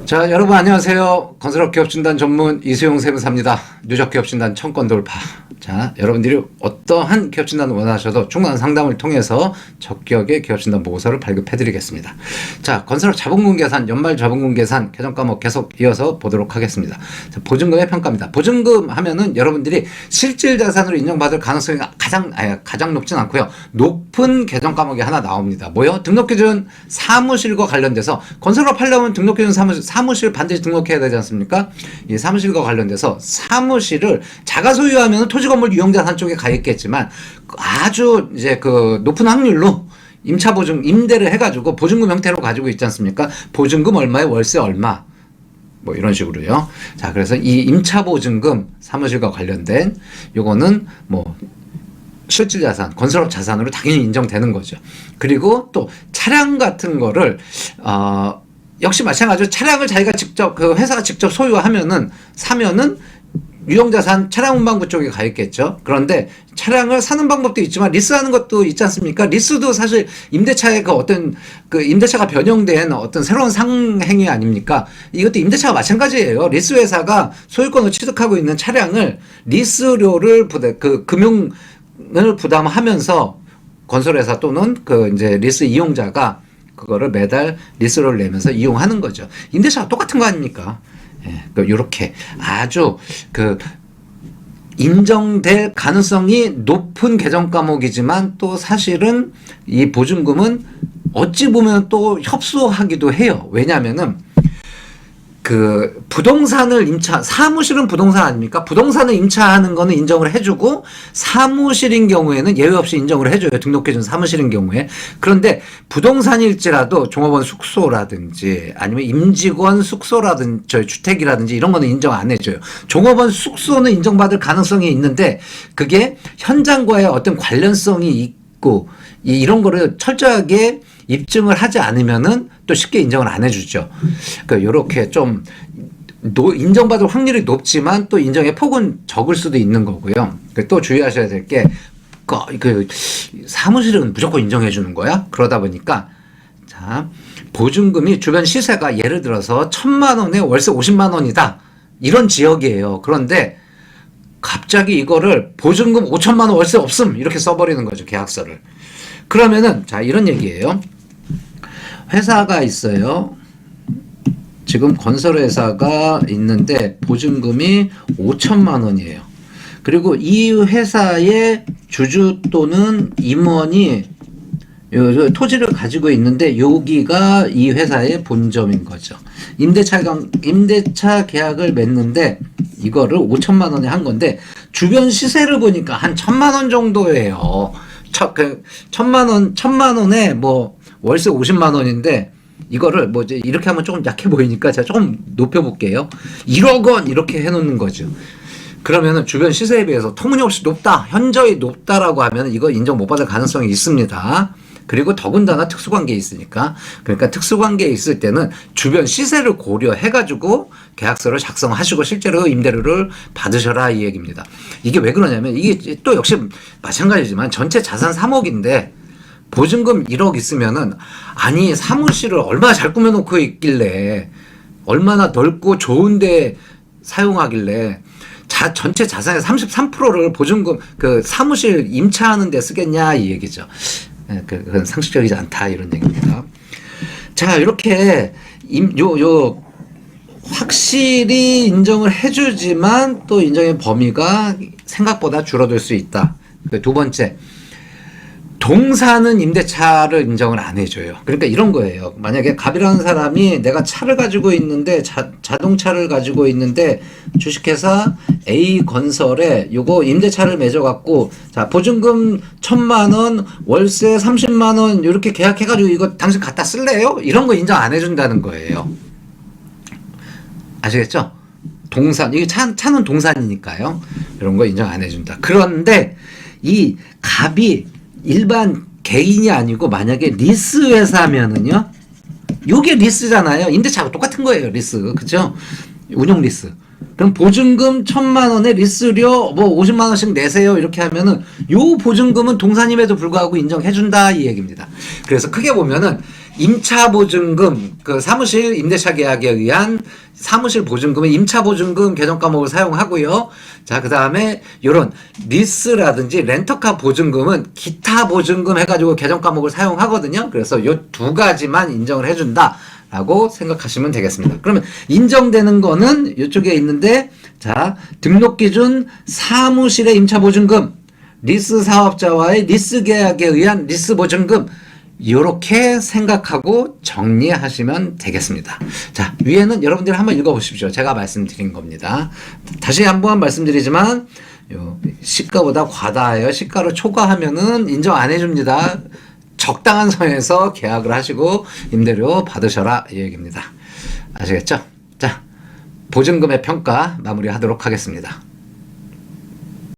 자, 여러분 안녕하세요. 건설업 기업진단 전문 이수용 세무사입니다. 누적 기업진단 1000건 돌파. 자, 여러분들이 어떠한 기업진단을 원하셔도 충분한 상담을 통해서 적격의 기업진단 보고서를 발급해드리겠습니다. 자, 건설업 자본금 계산, 연말 자본금 계산 개정 과목 계속 이어서 보도록 하겠습니다. 자, 보증금의 평가입니다. 보증금 하면은 여러분들이 실질 자산으로 인정받을 가능성이 가장 높진 않고요. 높은 개정 과목이 하나 나옵니다. 뭐요? 등록기준 사무실과 관련돼서 건설업 하려면 등록기준 사무실 반드시 등록해야 되지 않습니까? 이 사무실과 관련돼서 사무실을 자가 소유하면 토지건물 유형자산 쪽에 가 있겠지만 아주 이제 그 높은 확률로 임차보증, 임대를 해가지고 보증금 형태로 가지고 있지 않습니까? 보증금 얼마에 월세 얼마. 뭐 이런 식으로요. 자, 그래서 이 임차보증금 사무실과 관련된 요거는 뭐 실질 자산, 건설업 자산으로 당연히 인정되는 거죠. 그리고 또 차량 같은 거를 역시 마찬가지로 차량을 자기가 직접 그 회사가 직접 소유하면은 사면은 유형자산 차량 운반부 쪽에 가 있겠죠. 그런데 차량을 사는 방법도 있지만 리스하는 것도 있지 않습니까? 리스도 사실 임대차의 그 어떤 그 임대차가 변형된 어떤 새로운 상행위 아닙니까? 이것도 임대차가 마찬가지예요. 리스 회사가 소유권을 취득하고 있는 차량을 리스료를 금융을 부담하면서 건설회사 또는 그 이제 리스 이용자가 그거를 매달 리스료를 내면서 이용하는 거죠. 임대차가 똑같은 거 아닙니까? 예, 요렇게 아주 그 인정될 가능성이 높은 개정 과목이지만 또 사실은 이 보증금은 어찌 보면 또 협소하기도 해요. 왜냐면은 그 부동산을 사무실은 부동산 아닙니까? 부동산을 임차하는 거는 인정을 해주고 사무실인 경우에는 예외 없이 인정을 해줘요. 등록해준 사무실인 경우에. 그런데 부동산일지라도 종업원 숙소라든지 아니면 임직원 숙소라든지 저희 주택이라든지 이런 거는 인정 안 해줘요. 종업원 숙소는 인정받을 가능성이 있는데 그게 현장과의 어떤 관련성이 있고 이런 거를 철저하게 입증을 하지 않으면은 또 쉽게 인정을 안 해주죠. 그러니까 요렇게 좀 인정받을 확률이 높지만 또 인정의 폭은 적을 수도 있는 거고요. 또 주의하셔야 될 게 그 사무실은 무조건 인정해 주는 거야. 그러다 보니까 자, 보증금이 주변 시세가 예를 들어서 1000만 원에 월세 50만 원이다. 이런 지역이에요. 그런데 갑자기 이거를 보증금 5천만 원 월세 없음 이렇게 써버리는 거죠. 계약서를. 그러면은 자, 이런 얘기예요. 회사가 있어요. 지금 건설회사가 있는데 보증금이 5천만 원이에요. 그리고 이 회사의 주주 또는 임원이 토지를 가지고 있는데 여기가 이 회사의 본점인 거죠. 임대차 계약을 맺는데 이거를 5천만 원에 한 건데 주변 시세를 보니까 한 1000만 원 정도예요. 1000만 원에 뭐 월세 50만 원인데 이거를 뭐 이제 이렇게 하면 조금 약해 보이니까 제가 조금 높여볼게요. 1억 원 이렇게 해놓는 거죠. 그러면은 주변 시세에 비해서 터무니없이 높다, 현저히 높다라고 하면 이거 인정 못 받을 가능성이 있습니다. 그리고 더군다나 특수관계에 있으니까. 그러니까 특수관계에 있을 때는 주변 시세를 고려해가지고 계약서를 작성하시고 실제로 임대료를 받으셔라 이 얘기입니다. 이게 왜 그러냐면 이게 또 역시 마찬가지지만 전체 자산 3억인데 보증금 1억 있으면은 아니 사무실을 얼마나 잘 꾸며놓고 있길래 얼마나 넓고 좋은데 사용하길래 전체 자산의 33%를 보증금 그 사무실 임차하는 데 쓰겠냐 이 얘기죠. 그건 상식적이지 않다 이런 얘기입니다. 자, 이렇게 확실히 인정을 해주지만 또 인정의 범위가 생각보다 줄어들 수 있다. 두 번째, 동사는 임대차를 인정을 안 해줘요. 그러니까 이런 거예요. 만약에 갑이라는 사람이 내가 차를 가지고 있는데 자동차를 가지고 있는데 주식회사 A건설에 요거 임대차를 맺어갖고 자 보증금 1000만 원 월세 30만 원 이렇게 계약해가지고 이거 당신 갖다 쓸래요? 이런 거 인정 안 해준다는 거예요. 아시겠죠? 동산, 이게 차는 동산이니까요. 이런 거 인정 안 해준다. 그런데 이 갑이 일반 개인이 아니고 만약에 리스 회사면은요, 요게 리스잖아요. 임대차하고 똑같은 거예요, 리스. 그죠? 운용 리스. 그럼 보증금 1000만 원에 리스료 뭐 50만 원씩 내세요. 이렇게 하면은 요 보증금은 동산임에도 불구하고 인정해준다 이 얘기입니다. 그래서 크게 보면은 임차 보증금, 그 사무실 임대차 계약에 의한 사무실 보증금은 임차 보증금 개정 과목을 사용하고요. 자, 그 다음에 요런 리스라든지 렌터카 보증금은 기타 보증금 해가지고 개정 과목을 사용하거든요. 그래서 요 두 가지만 인정을 해준다. 라고 생각하시면 되겠습니다. 그러면 인정되는 거는 이쪽에 있는데, 자, 등록 기준 사무실의 임차 보증금, 리스 사업자와의 리스 계약에 의한 리스 보증금, 이렇게 생각하고 정리하시면 되겠습니다. 자, 위에는 여러분들 한번 읽어보십시오. 제가 말씀드린 겁니다. 다시 한번 말씀드리지만 시가보다 과다하여 시가를 초과하면은 인정 안 해줍니다. 적당한 선에서 계약을 하시고 임대료 받으셔라 이 얘기입니다. 아시겠죠? 자, 보증금의 평가 마무리하도록 하겠습니다.